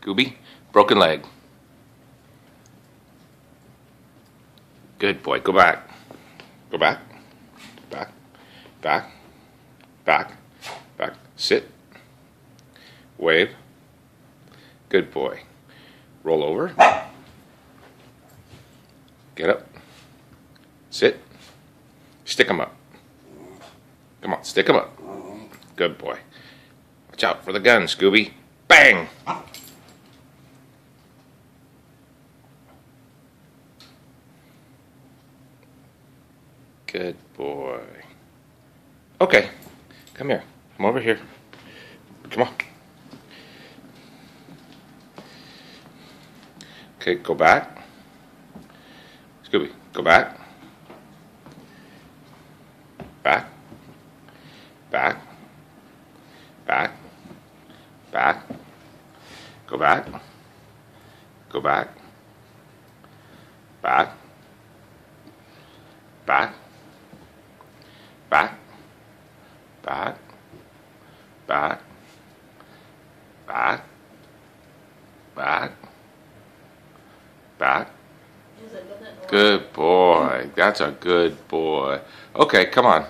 Gooby, broken leg. Good boy. Go back. Go back. Back. Back. Back. Back. Sit. Wave. Good boy. Roll over. Get up. Sit. Stick 'em up. Come on, stick 'em up. Good boy. Watch out for the gun, Scooby. Bang! Good boy. Okay, come here. Come over here. Come on. Okay, go back. Scooby, go back. Back. Back. Back. Back. Go back. Go back. Back. Back. Back. Back. Back. Back. Back. Back. Good boy. That's a good boy. Okay, come on.